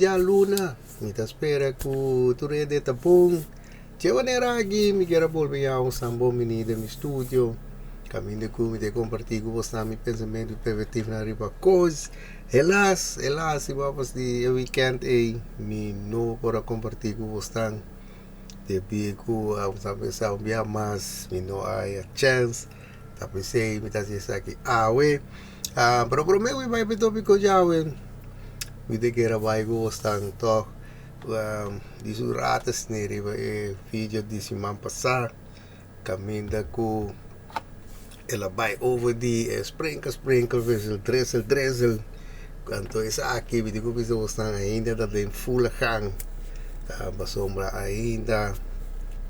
já Luna, me tá espera que tu rede tá bom. Che maneira aqui, me quero volver a um sambo menino no estúdio. Caminho com me de compartilhar com você meu pensamento preventivo na riba coisa. Helaas, se vamos de weekend aí, me não para compartilhar com você. Depois que a pensar um dia mais, me não há chance. Tapi sei, me tá dizendo aqui, pero prometo vai para o tópico já, me de que era vai gostar então. Disso ratas nere vídeo de semana passada caminda com ela vai over de sprinkle drizzle quanto essa aqui me digo que estão ainda da tem full gang a sombra ainda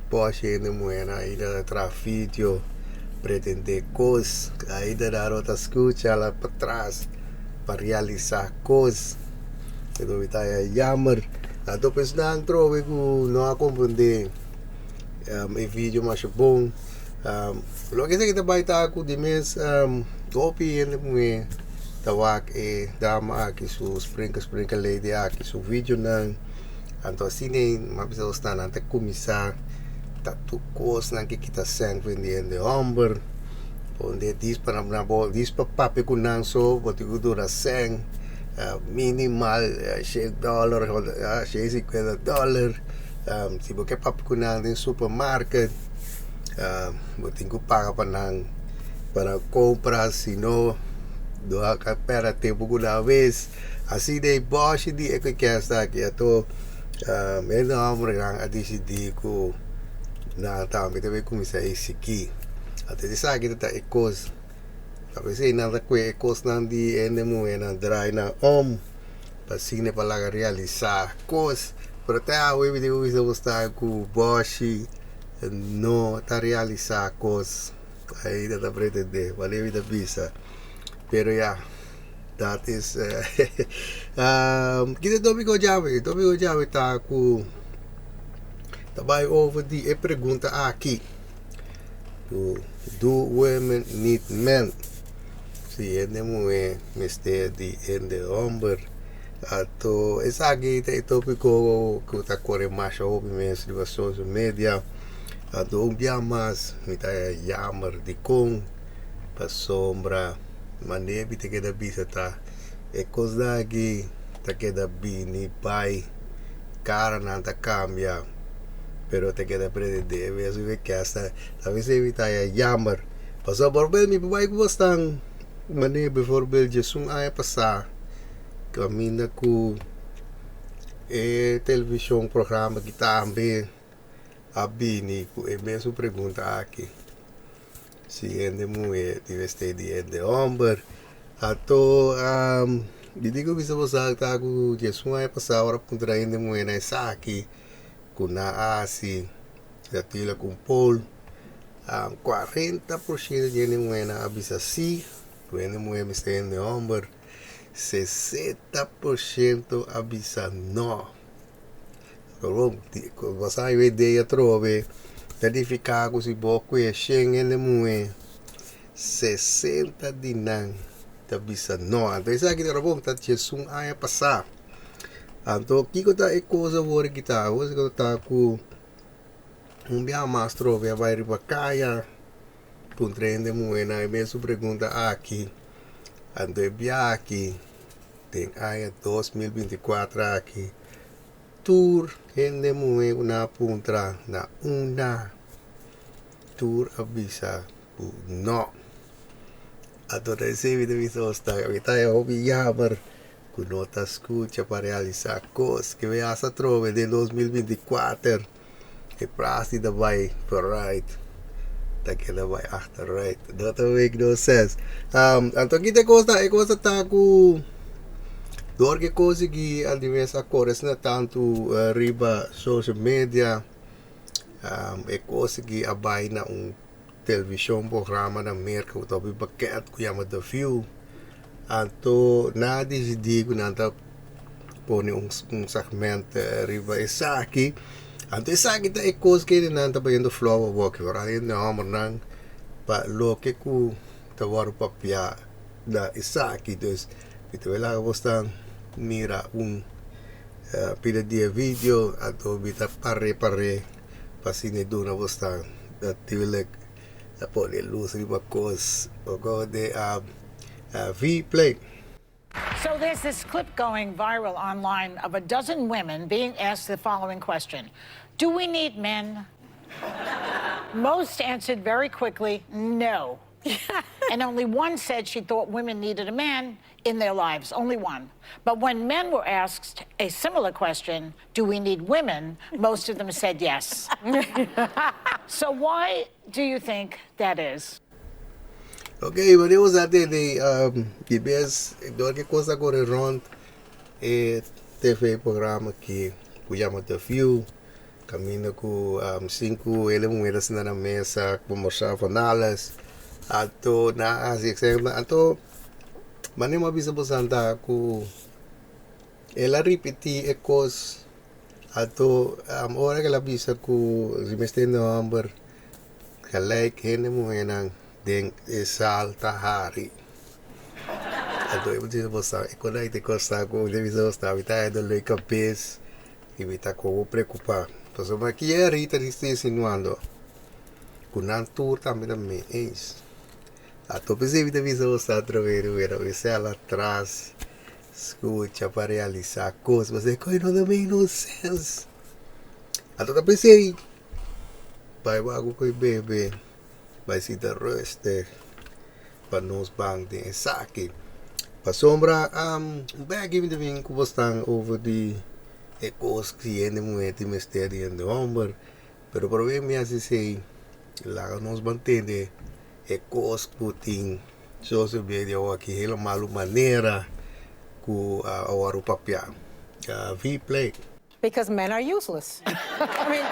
pode ainda moena ainda trafício pretende coisas ainda dar outra escuta lá para trás para realizar coisas então está jammer. Então pensando trove que não a compreender e vídeo mais bom lo que se que vai estar com de mês copy ele me tawak dama aqui su sprinkle lady aqui su vídeo não então assim nem mas precisa estar na começar tatu coisa na que kita send vendendo hombre onde diz para na bol diz para papi com não só bote que dura send minimal $6 $50 se você papi com não em supermarket bote que paga para comprar se não doa que para tempo uma vez assim de Bosch de que está aqui então ele não a decidir que na também deve começar esse aqui até de sabe que tá coisa talvez aí nada que coisa não de moeda dry na para cine para realizar coisa pero até a web de uso está com Bosch não está realizar coisa aí dá para entender valeu da visa pero ya that is kita tópico jave tá com vai over die pergunta aqui do women need men si ende mulher meste di ende hombre ato essa aqui é tópico que está correndo mais obviamente de social media ato dia mais me tá jammer de com para sombra maneira que da bisa tá é coisa aqui tá que da bini pai cara não tá cambia pero te queda aprender ves que hasta a veces evita jammer pasó por ver mi pai que están maneira bijvoorbeeld Jesus ay passar caminda com televisão programa que também a bini com é mesmo pergunta aqui se ende mulher tiveste de ende homem ato digo que se você tá com Jesus ay passar ora contra ende mulher na aqui com na assim já tira com Paul 40% de ende mulher na abisa si ende mulher me ende homem 60% avisa no. Você vai ideia trove verificar que se boco é Schengen de moe 60 de não avisa no. Então isso aqui é bom tá Jesus aí passar. Então aqui que tá é coisa vore que tá, você que tá com bia mais trove vai riba caia puntrende moe na mesmo pergunta aqui. Ando bia aqui tem aí 2024 aqui tour gente moe una puntra na una tour avisa no adora esse vídeo visto está ahorita é hobby jammer com nota escuta para realizar coisas que vai essa trove de 2024 e praxe da vai for right daquela vai after right that make no sense então aqui tem coisa tá com door que consegui a diversas cores não tanto riba social media e consegui a na televisão programa na América o top paquete que chama The View então na decidi que não tá pôr segmento riba essa aqui então essa aqui tá coisa que não tá fazendo flow walk agora ainda não mas pa lo que ku tawar papia da essa aqui então então lá gostam mira Pida dia video atau bita pare pasine do na bostan natuurlijk po de luz riba kos o de V-play. So there's this clip going viral online of a dozen women being asked the following question: do we need men? Most answered very quickly, no. And only one said she thought women needed a man in their lives, only one. But when men were asked a similar question, do we need women, most of them said yes. So why do you think that is? Okay, maar dit was dat die best, door que coisa corre rond TV-programma que chama The View, caminho com 5 mulheres na mesa, conversar com elas, ato na assim, ato mas não avisa bastante que ela repetir e coisas, ato hora que ela avisa que se mete no amber, gelijk hene mulher denk salta hari. Ato eu disse você, quando aí te costa com ele visão está vita do lei capes e vita com preocupar. Então só que é Rita está insinuando. Kunan tour também is. Ato pensei vita visão está através era ela atrás. Escuta para realizar coisas, mas é coisa não make no sense. Ato pensei vai bago com bebê. Vai se dar reste para nos bang de saque. Para sombra bag even de que estão over the ecos que ainda muito mistério de homem, pero o problema é assim lá nos mantém ecos putin social media aqui hela malu maneira com o papel V-play. Because men are useless. I mean,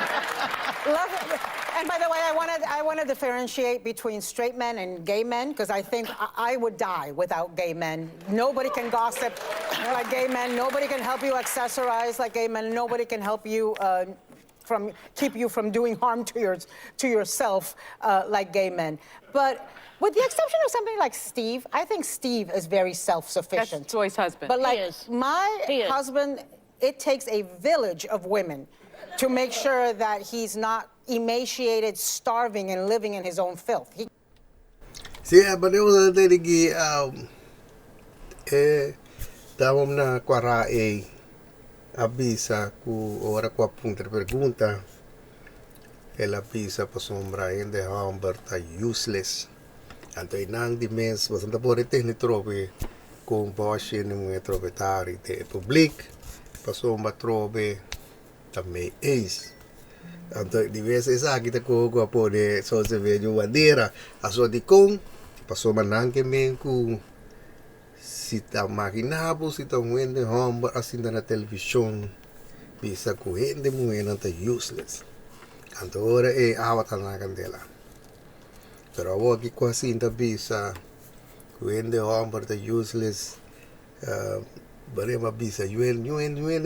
and by the way, I want to differentiate between straight men and gay men because I think I would die without gay men. Nobody can gossip like gay men. Nobody can help you accessorize like gay men. Nobody can help you keep you from doing harm to yourself like gay men. But with the exception of somebody like Steve, I think Steve is very self-sufficient. That's Joy's husband. But like He my husband, it takes a village of women to make sure that he's not emaciated, starving, and living in his own filth. Sim, mas eu vou dizer que estamos na quara avisa que ora com a punta pergunta ela avisa para sombra ainda Humber tá useless. Então não de mês você não pode ter nem trope com Bosch e nem tropetário de public para sombra trope também ex. Então de vez em quando kita ko pode só se ver de bandeira a sua de com para sombra não que men com se tá maquinado se tá vendo Humber assim na televisão bisa ku hindi mo yan ta useless. Então ora awat na candela. Pero ako aqui quase ainda bisa ku hindi Humber ta useless. Barema bisa yuen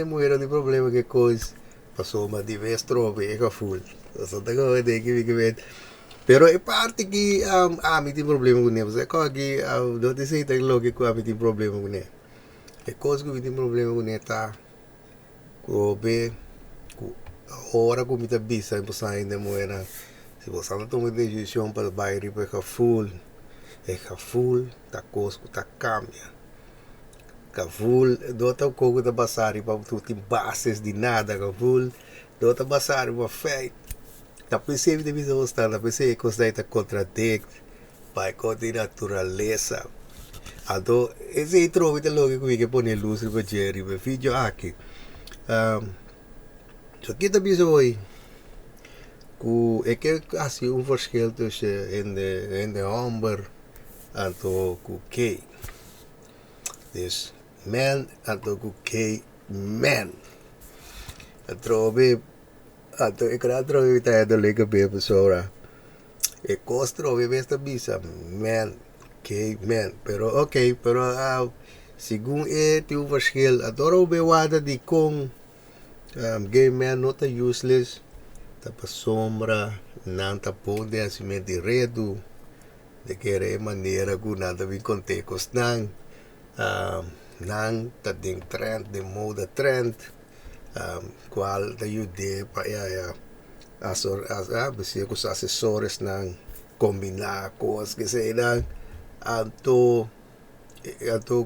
mo era de problema que coisa passou uma de vez trope e full. Só tá com de que pero é parte que me tem problema com ele. Você aqui não te sei tá logo que me tem problema com ele. É coisa que tem problema com ele tá Kobe, ora como está bisa, você ainda moeda. Se você não toma decisão para bairro, é full, tá coisa, tá cambia. Full, dota coco da passar para tu tem bases de nada, full, dota passar para feito. Tá pensando de vida você tá pensando que você está contradict, vai contra natureza. Então, esse trovo de logo que põe luz para Jerry, para vídeo aqui. So kita bisa hoy ku kasi verschil tussen in de Humber anto ku K. Dus man anto ku K man. Trobe anto trobe tayo do lega bebe sora. Trobe besta bisa man K man. Pero okay, pero según o verschil adoro bewada di kong gay man not a useless tapa sombra não tá pode assim de redo de querer maneira que nada vi contextos não tá de trend de moda trend qual te ayude pa basic ko sa asesores ng combinar coisas que sei lang anto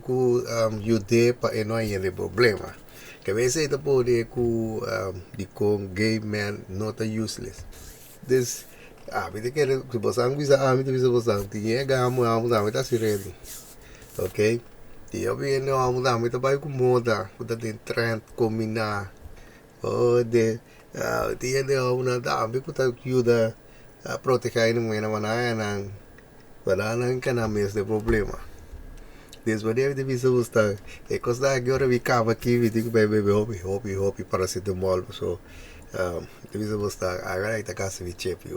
ku yude pa não é problema que vezes ito po de ku di kong gay man not useless this bite que se bosang bisa te bisa bosang tinha gamo amo tá se ready ok e eu vi no amo tá vai com moda com tem trend combinar de tinha de amo na dami ku tá ajuda a proteger no mena manaya nang wala nang kanamis de problema. Dus wanneer de visa was daar, ik was daar agora we kava aqui, we digo bebe hopi paracetamol so. De visa was daar, agora ita casa we chepi.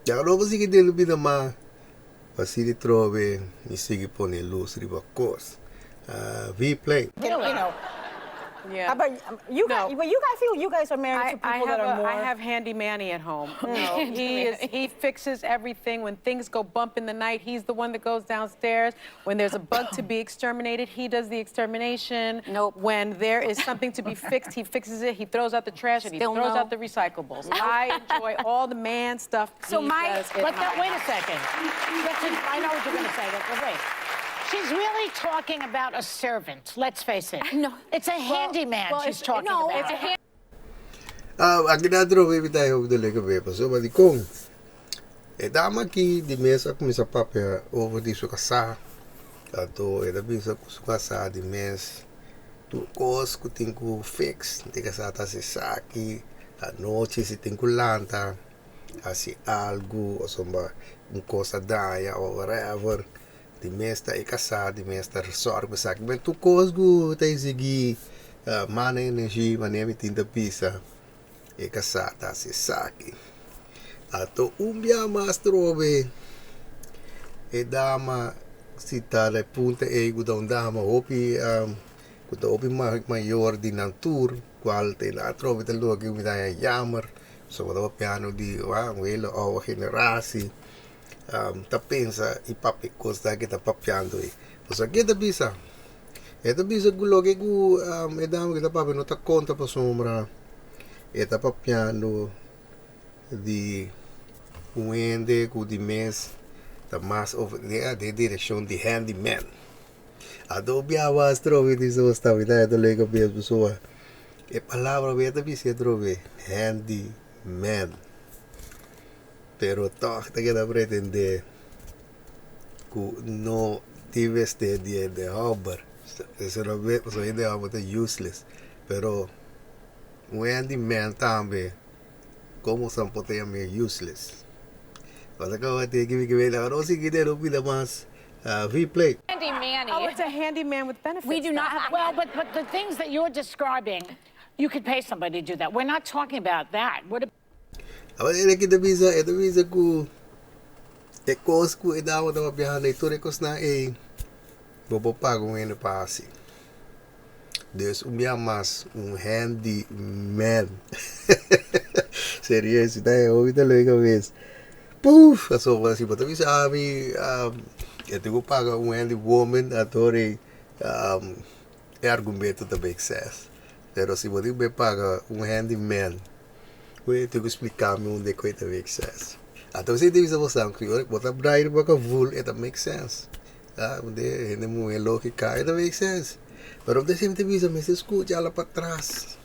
Já não vou seguir dele vida mas assim de trove, me sigue pone luz riba cos. We play. You know. Yeah. How about you guys? No. But you guys feel you guys are married to people that are more. I have Handy Manny at home. No, he fixes everything. When things go bump in the night, he's the one that goes downstairs. When there's a bug to be exterminated, he does the extermination. Nope. When there is something to be fixed, he fixes it. He throws out the trash and he Still throws no. out the recyclables. I enjoy all the man stuff. So he my- does at But my wait a house. second. I know what you're going to say, but wait. She's really talking about a servant, let's face it. No. It's a handyman she's talking no, about. it's a hand. Ang ginadro baby tayo dele ka beba so badi kong dama ki di mesa ko misa papia over di su kasa ato da bisa ko su kasa di mes tu cos ku tinku fix di kasa ta si saki a noche si tinku lanta asi algo o somba un cosa daya o whatever di mesta ikasa di mesta resort besak ben tu cos gu tai sigi mana energy manemi tinta pisa e kasata si saki ato umbia mastrobe e dama si tale punta e gudang dama hopi kuta hopi mayor di ng tour qual te na trove te luogi umidaya jammer so wala piano di welo o generasi ta pensa i papi costa kita papiando so kita bisa eta bisa guloge gu e dama kita papi no ta conta pa sombra eta papiando di uende cu di mes ta mas of de direction di handyman adobe awas trove di so sta vida do lega bes pessoa e palavra beta bisa trove handyman pero toch te queda pretender cu no tives de hobber eso no ve so ide amo te useless pero un handyman también como son potencia useless cuando acabo de que ver ahora sí que no pida más replay Handy Manny. Oh, it's a handyman with benefits. We do not have. Well, but the things that you're describing, you could pay somebody to do that. We're not talking about that. What ahora ele que te visa ku e cos ku e dawo da piano e tore cos na e bobo pago en pasi dus mais handyman serioso daí ouvi da lega vez puf a só assim botar visa ami eu tenho que pagar handy woman atore é argumento da big success pero se você me paga handyman eu tenho que explicar-me onde é que it make sense. Então você deve saber que botar braille para que vul it make sense. Onde é muito lógica, it make sense. Mas onde sempre deve me escutar lá para trás.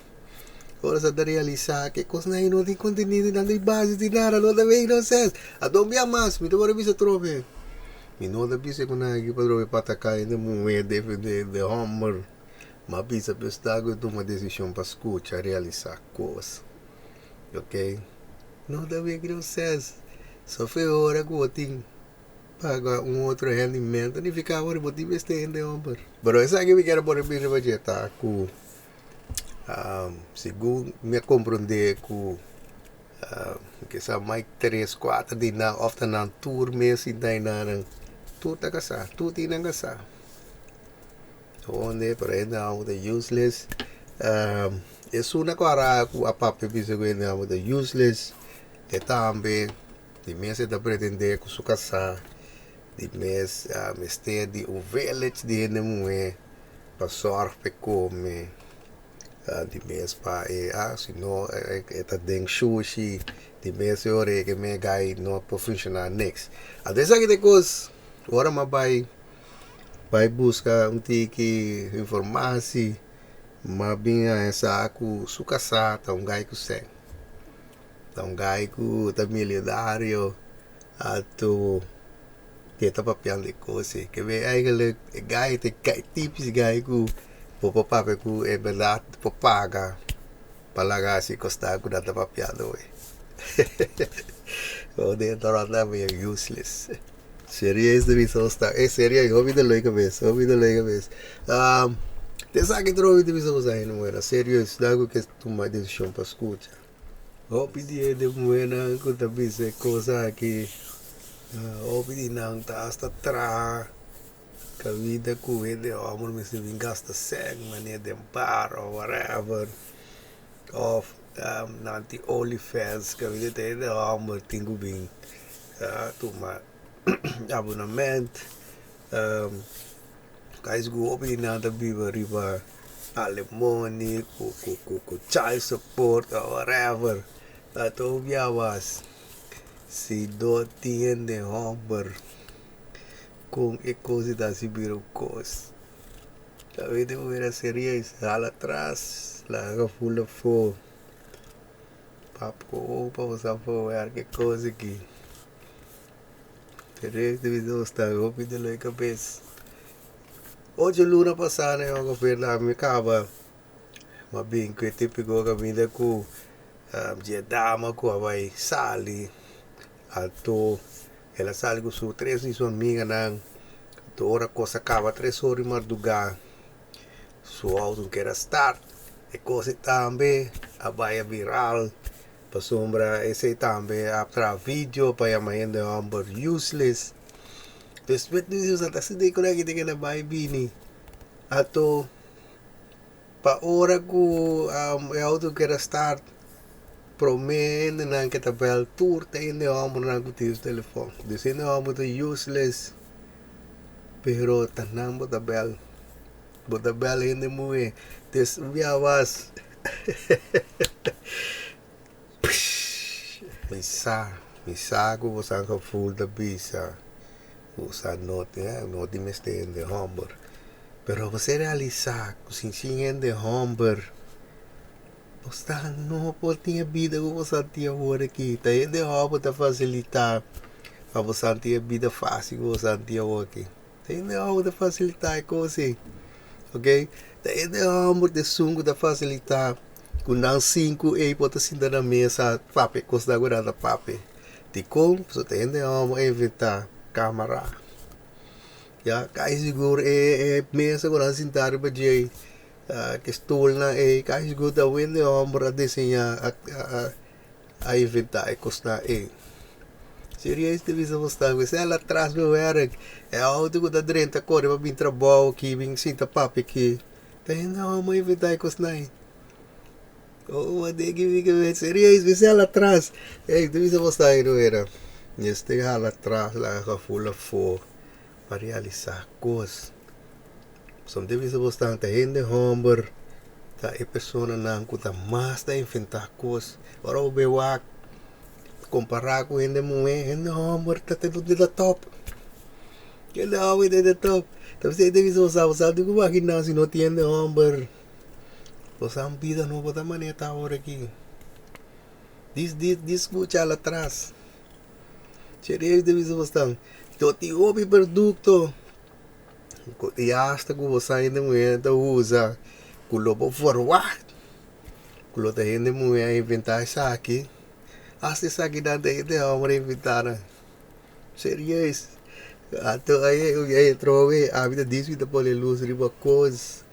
Agora você deve realizar que coisa não tem conteúdo, não tem base de nada, não tem no sense. Então me mais, me deve bisa trove. Me não deve bisa com nada que para trove para atacar ainda muito defender de hammer. Mas bisa pestar que toma decisão para escutar, realizar coisas. Ok? Não dá bem que não sense. Só foi hora que eu tinha pagar outro rendimento e ficar agora eu tive este rendimento. Mas isso aqui eu quero pôr bem rebaixar com segundo me compreender com que são mais 3, 4 de na ofta na tour mês e daí na tu tá casar, tu tinha casar. Onde para ainda o useless isso na cara com a papi bisa ko ainda o useless e também de mês da pretender com sua casa de mês mestre de village de ainda mulher para sorte come di mes pa si no eta ding sushi di mes ore que me gai no profissional next. Até aqui depois ora ma vai buscar tiki informasi ma binha essa aku sukasa ta gai ku sen. Ta gai ku ta militário ato kita papian de coisa que vem aí que gai te tipos gai ku papá ku é verdade paga palaga si costa ku data papiado o de torna meio useless. Seria de visão está seria eu vi de legal vez te sabe trovo de visão aí não era sério isso dago que tu mais decisão para escutar o pedir de buena com a bisa coisa que o pedir não tá hasta tra que a vida com ele amor me se gasta sangue mania de amparo or whatever of nanti OnlyFans que a vida tem amor tingo bem tu mais abonnement guys go up in the river alimony child support or whatever that was si do tiende hombre con e cose da si biro cos avete vera serie sala atrás la haga full of fo papo vamos a ver que coisa aqui Terek de video está opi de lei cabeça. Hoje luna passada eu vou lá me acaba. Mas bem que típico que vida com dia dama com vai sali. Alto ela sali com sua três e sua amiga não. Hora coisa acaba 3 horas madrugada. Sua auto que era start. E coisa também a baia viral. Para sombra esse também para vídeo para amanhã de amber useless. Depois disso até se dei que tem na vai bini. Ato para hora que auto que era start promete na que tabel tour tem de amber na que tio telefone. Dizendo amber de useless. Pero tanang botabel ainda muito. Des viawas. Misa ko sa ka full da bisa. Usa note me stay in the humber. Pero você realizar que sin de humber. Basta no po tinha vida ko sa tinha hora aqui. Tá in the humber ta facilitar. Para você ter vida fácil ko sa tinha aqui. Tá in the humber ta facilitar ko assim. Ok? Tá in the humber de sungo ta facilitar. Kung nang 5 pode sentar na mesa, papi, costa agora da papi. Tikong, so tende mo inventar câmera. Ya, kaya siguro mesa ko nang sentar ba jay, que stool na kaya siguro da wende para desenhar a inventar costa Serious de visa mostrar, se ela traz meu werk, auto ko da drenta corre para vir trabalho aqui, vir sinta papi que, tende mo inventar costa Oh, tem que ver serious, vê se ela atrás. Tu visa mostrar aí, não era? Este ela atrás, lá full of for para realizar coisas. Som deve se mostrar tá gente humber, tá a pessoa não conta mais da inventar coisas. Ora o bewak comparar com gente humber tá tudo de top. Que não é de top. Então você deve usar de como aqui não se não tem humber. Você a vida não pode manejar agora aqui. Escuta lá atrás. Seria de visa você. Eu te ouvi produto. E hasta que você ainda muito usa. Que o lobo forward. Que o ainda muito inventar isso aqui. Hasta isso aqui dá de homem inventar. Serious. Até aí eu trouxe a vida disso e depois ele usa riba coisas.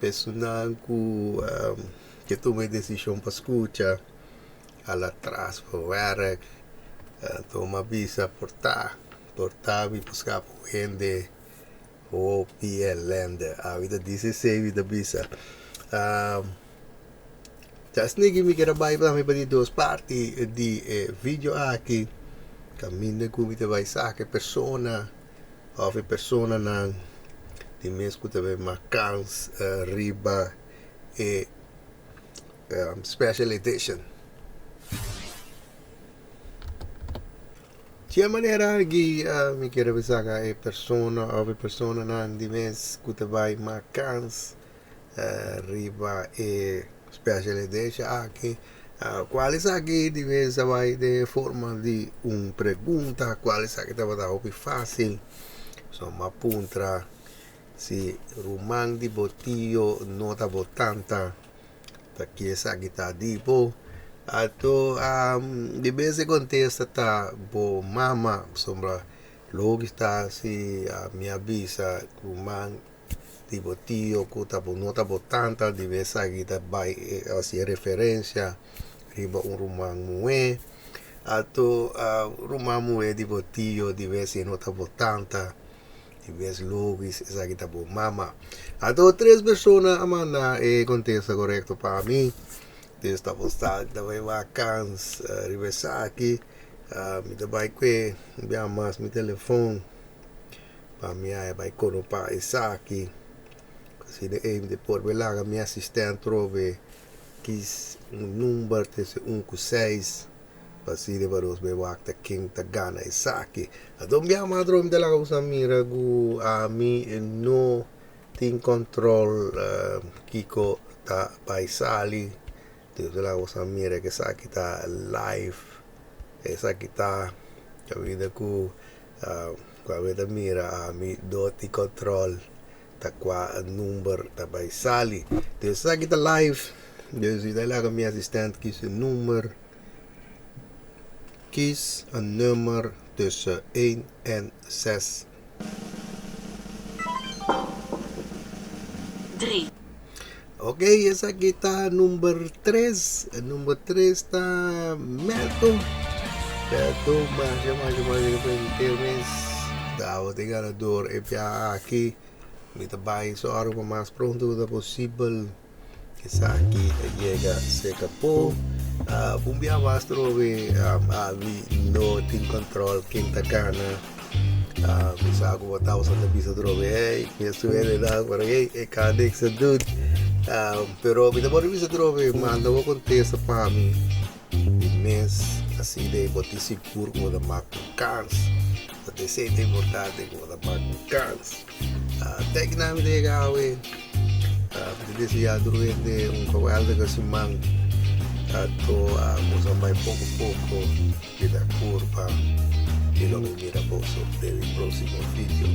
Personal que tomei decisão para escutar lá atrás para o werk toma visa portar e buscar para gente o PLN a vida 16 vida visa já snigi me quero vai para me para duas partes de vídeo aqui caminho como te vai sacar persona ou persona não de mesmo que também macans riba special edition. Tia manera que mi quiere pensar que persona nan di mes que vai macans riba special edition aqui. Quais aqui de vez vai de forma de pergunta, quais aqui estava da hobby fácil, uma puntra se rumang di botillo nota botanta, tá que essa aqui tá tipo, ato de vez em contexto tá bo mama sombra logo está se minha bisa rumang di botillo que bo nota botanta, de vez aqui tá vai assim referência riba rumang mue, ato rumang mue di botillo de vez nota botanta. E vez logis essa aqui tá bom mama. Ato 3 pessoas amanda contexto correto para mim. Desta postagem da vai vacans reversar aqui. Me dá vai que enviar mais meu telefone para mim aí vai conopar essa aqui. Se de aim de por lá minha assistente trove quis número desse 156 Pasire baros be wakta king tagana isaki. Adom biya madrom dala ko sa mira gu ami no ting control kiko ta paisali. Dala ko sa mira que sa kita live. Esa kita kawida ku kawida mira ami doti control ta kwa number ta paisali. Sa kita live. Dus dala ko mi assistent kis nummer. Kies een nummer tussen 1 en 6. 3. Ok, essa aqui está número 3. Número 3 está Melton. Melton, mas mas dá o ganador é aqui. Me trabalho só o mais pronto possível. Essa aqui chega seca por. Bumbia mastro we ali no team control quem tagana bisa aku tahu sa bisa trove isso é da para que cada que se dude pero vida por bisa trove manda o contexto para mim mês assim de botar seguro com da macans até sei tem mortade com da macans tecnicamente de gawe de dia durante kawal de simang atau sampai pouco kita curva e logo mira bolso del próximo vídeo.